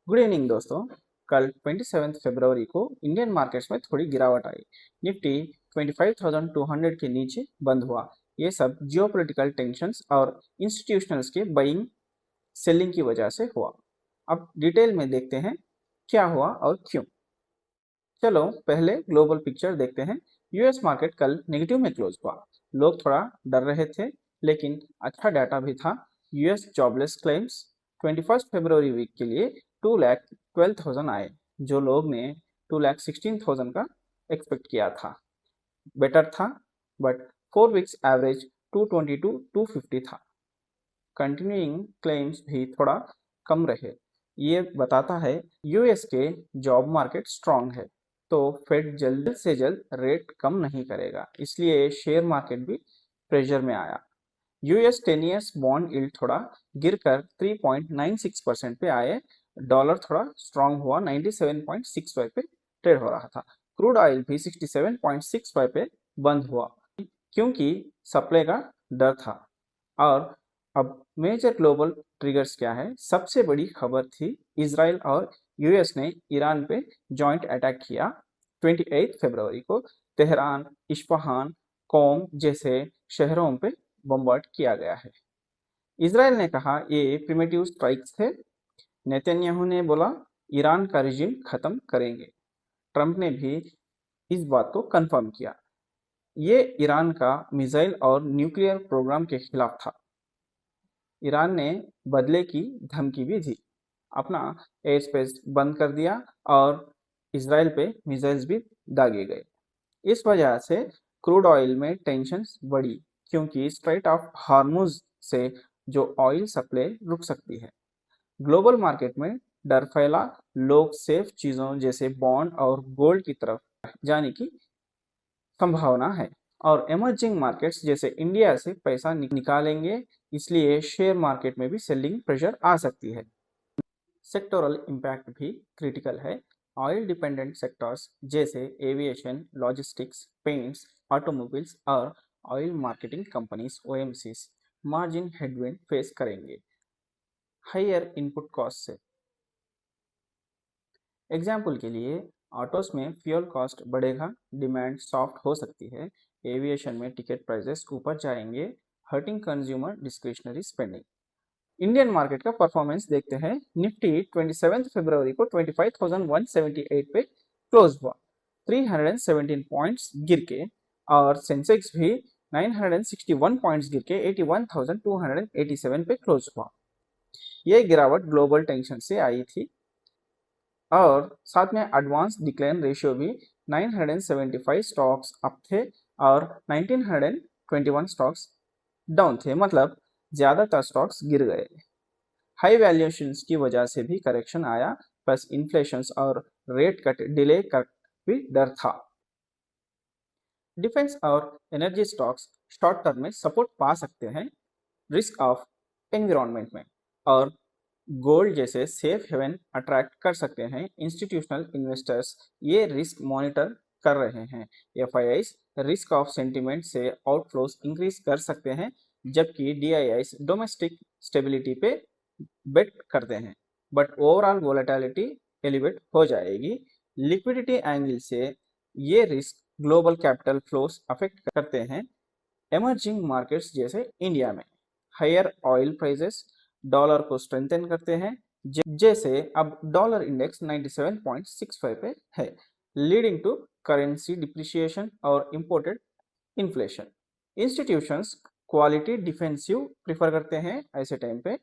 Good evening दोस्तों। कल 27 फरवरी को इंडियन मार्केट्स में थोड़ी गिरावट आई। निफ्टी 25,200 के नीचे बंद हुआ। ये सब जियोपॉलिटिकल टेंशंस और इंस्टीट्यूशनल्स के बाइंग सेलिंग की वजह से हुआ। अब डिटेल में देखते हैं क्या हुआ और क्यों। चलो पहले ग्लोबल पिक्चर देखते हैं। यूएस मार्केट कल नेगेटिव में क्लोज हुआ। लोग थोड़ा डर रहे थे, लेकिन अच्छा डाटा भी था। यूएस जॉबलेस क्लेम्स 21 फरवरी वीक के लिए 2,12,000 आए, जो लोग ने 2,16,000 का एक्सपेक्ट किया था। बेटर था, बट 4 वीक्स एवरेज 220 टू 250 था। कंटिन्यूइंग क्लेम्स भी थोड़ा कम रहे। ये बताता है यूएस के जॉब मार्केट स्ट्रांग है, तो फेड जल्द से जल्द रेट कम नहीं करेगा, इसलिए शेयर मार्केट भी प्रेशर में आया। यूएस 10 ईयर्स बॉन्ड यील्ड थोड़ा गिरकर 3.96% पे आए। डॉलर थोड़ा स्ट्रांग हुआ, 97.65 पे ट्रेड हो रहा था। क्रूड ऑयल भी 67.65 पे बंद हुआ, क्योंकि सप्लाई का डर था। और अब मेजर ग्लोबल ट्रिगर्स क्या है? सबसे बड़ी खबर थी इजराइल और यूएस ने ईरान पे जॉइंट अटैक किया 28 फरवरी को। तेहरान, इस्फहान, कोम जैसे शहरों पे बम्बार्ड किया गया है। इजराइल ने कहा ये प्रिमिटिव स्ट्राइक्स थे। नेतन्याहू ने बोला ईरान का रिजिम खत्म करेंगे। ट्रंप ने भी इस बात को कंफर्म किया। ये ईरान का मिसाइल और न्यूक्लियर प्रोग्राम के खिलाफ था। ईरान ने बदले की धमकी भी दी, अपना एयर स्पेस बंद कर दिया और इसराइल पे मिसाइल्स भी दागे गए। इस वजह से क्रूड ऑयल में टेंशन बढ़ी, क्योंकि स्ट्रेट ऑफ हार्मुज से जो ऑयल सप्लाई रुक सकती है। ग्लोबल मार्केट में डर फैला। लोग सेफ चीजों जैसे बॉन्ड और गोल्ड की तरफ जाने की संभावना है, और इमर्जिंग मार्केट्स जैसे इंडिया से पैसा निकालेंगे, इसलिए शेयर मार्केट में भी सेलिंग प्रेशर आ सकती है। सेक्टोरल इम्पैक्ट भी क्रिटिकल है। ऑयल डिपेंडेंट सेक्टर्स जैसे एविएशन, लॉजिस्टिक्स, पेंट्स, ऑटोमोबाइल्स और oil marketing companies OMCs margin headwind face करेंगे हायर इनपुट कॉस्ट से। एग्जाम्पल के लिए ऑटोस में फ्यूल कॉस्ट बढ़ेगा, डिमांड सॉफ्ट हो सकती है। एविएशन में टिकट प्राइसेस ऊपर जाएंगे, hurting consumer discretionary spending. Indian market का परफॉर्मेंस देखते हैं। निफ्टी 27 फरवरी को 25,178 पे क्लोज हुआ, 317 पॉइंट्स गिर के। और सेंसेक्स भी 961 पॉइंट्स गिर के 81,287 पे क्लोज हुआ। यह गिरावट ग्लोबल टेंशन से आई थी, और साथ में एडवांस डिक्लाइन रेशियो भी 975 स्टॉक्स अप थे और 1921 स्टॉक्स डाउन थे, मतलब ज्यादातर स्टॉक्स गिर गए। हाई वैल्यूएशंस की वजह से भी करेक्शन आया, प्लस इन्फ्लेशन और रेट कट डिले का भी डर था। डिफेंस और एनर्जी स्टॉक्स शॉर्ट टर्म में सपोर्ट पा सकते हैं रिस्क ऑफ एनवायरनमेंट में, और गोल्ड जैसे सेफ हेवन अट्रैक्ट कर सकते हैं इंस्टीट्यूशनल इन्वेस्टर्स। ये रिस्क मॉनिटर कर रहे हैं। एफआईआईस रिस्क ऑफ सेंटिमेंट से आउटफ्लोज इंक्रीज कर सकते हैं, जबकि डीआईआईस डोमेस्टिक स्टेबिलिटी पे बेट करते हैं, बट ओवरऑल वोलेटिलिटी एलिवेट हो जाएगी। लिक्विडिटी एंगल से ये risk global capital flows affect करते हैं इमर्जिंग मार्केट्स जैसे इंडिया में। हायर ऑयल प्राइसेस डॉलर को स्ट्रेंथन करते हैं, जैसे अब डॉलर इंडेक्स 97.65 पे है, लीडिंग टू करेंसी डिप्रिसिएशन और imported inflation. Institutions quality defensive prefer करते हैं, ऐसे टाइम पे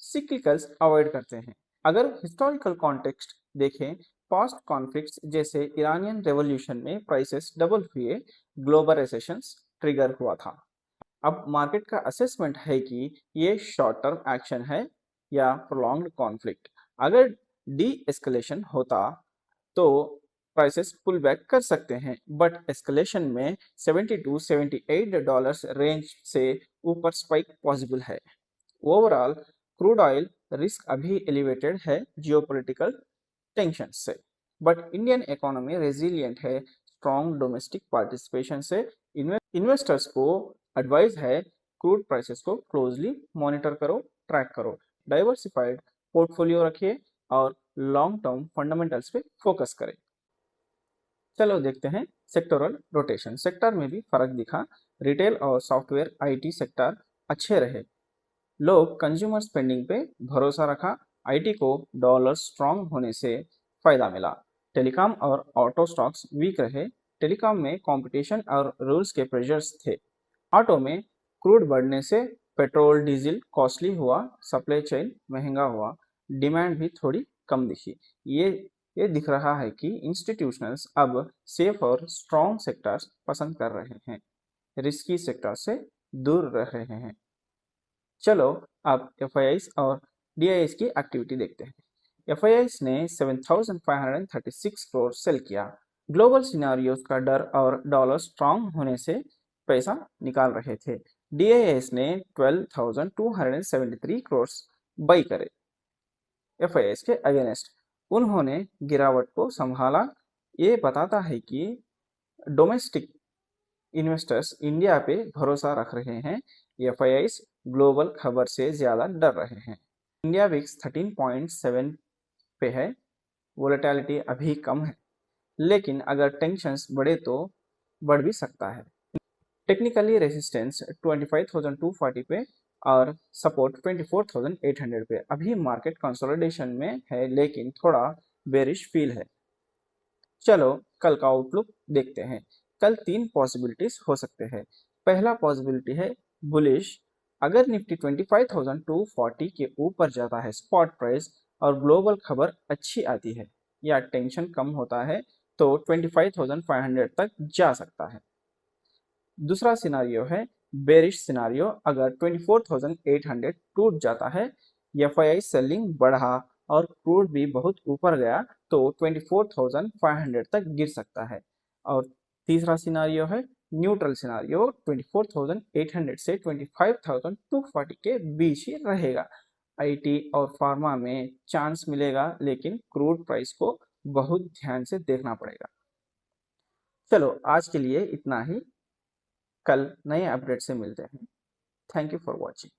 सिक्लिकल्स अवॉइड करते हैं। अगर हिस्टोरिकल कॉन्टेक्स्ट देखें, पास्ट कॉन्फ्लिक्ट्स जैसे इरानियन रेवोल्यूशन में प्राइसेस डबल हुए, ग्लोबल रिसेशन ट्रिगर हुआ था। अब मार्केट का असेसमेंट है कि ये शॉर्ट टर्म एक्शन है या प्रोलॉन्ग्ड कॉन्फ्लिक्ट। अगर डी एस्केलेशन होता तो प्राइसेस पुल बैक कर सकते हैं, बट एस्केलेशन में 70 टू 78 डॉलर्स रेंज से ऊपर स्पाइक पॉसिबल है। ओवरऑल क्रूड ऑयल रिस्क अभी एलिवेटेड है जियोपॉलिटिकल टेंशन से, बट इंडियन इकोनॉमी रेजिलियंट है स्ट्रॉन्ग डोमेस्टिक पार्टिसिपेशन से। इन्वेस्टर्स को एडवाइस है क्रूड प्राइसेस को क्लोजली मॉनिटर करो, ट्रैक करो, डाइवर्सिफाइड पोर्टफोलियो रखिए और लॉन्ग टर्म फंडामेंटल्स पे फोकस करें। चलो देखते हैं सेक्टोरल रोटेशन। सेक्टर में भी फर्क दिखा। रिटेल और सॉफ्टवेयर आईटी सेक्टर अच्छे रहे। लोग कंज्यूमर स्पेंडिंग पे भरोसा रखा। आईटी को डॉलर स्ट्रांग होने से फायदा मिला। टेलीकॉम और ऑटो स्टॉक्स वीक रहे। टेलीकॉम में कंपटीशन और रूल्स के प्रेशर्स थे। ऑटो में क्रूड बढ़ने से पेट्रोल डीजल कॉस्टली हुआ। सप्लाई चेन महंगा हुआ। डिमांड भी थोड़ी कम दिखी। ये ये दिख रहा है कि इंस्टीट्यूशनल्स अब सेफ और स्ट्रॉन्ग सेक्टर्स पसंद कर रहे हैं, रिस्की सेक्टर से दूर रह रहे हैं। चलो अब एफआईआईस और डीआईएस की एक्टिविटी देखते हैं। एफआईआईस ने 7,536 करोड़ सेल किया। ग्लोबल सिनारियोस का डर और डॉलर स्ट्रांग होने से पैसा निकाल रहे थे। डीआईएस ने 12,273 करोड़ बाई करे एफआईआईस के अगेंस्ट। उन्होंने गिरावट को संभाला। ये बताता है कि डोमेस्टिक इन्वेस्टर्स इंडिया पे भरोसा रख रहे हैं। एफआईआईस ग्लोबल खबर से ज्यादा डर रहे हैं। इंडिया विक्स 13.7 पे है। वोलेटिलिटी अभी कम है, लेकिन अगर टेंशन्स बढ़े तो बढ़ भी सकता है। टेक्निकली रेजिस्टेंस 25,240 पे और सपोर्ट 24,800 पे। अभी मार्केट कंसोलिडेशन में है, लेकिन थोड़ा बेरिश फील है। चलो कल का आउटलुक देखते हैं। कल 3 पॉसिबिलिटीज हो सकते हैं। पहला पॉसिबिलिटी है बुलिश। अगर निफ्टी 25,240 के ऊपर जाता है स्पॉट प्राइस और ग्लोबल खबर अच्छी आती है या टेंशन कम होता है तो 25,500 तक जा सकता है। दूसरा सिनारियो है बेरिश सिनारियो। अगर 24,800 टूट जाता है, एफआईआई सेलिंग बढ़ा और क्रूड भी बहुत ऊपर गया तो 24,500 तक गिर सकता है। और तीसरा सिनारियो है न्यूट्रल सिनारियो। 24,800 से 25,240 के बीच ही रहेगा। आईटी और फार्मा में चांस मिलेगा, लेकिन क्रूड प्राइस को बहुत ध्यान से देखना पड़ेगा। चलो आज के लिए इतना ही। कल नए अपडेट से मिलते हैं। Thank you for watching.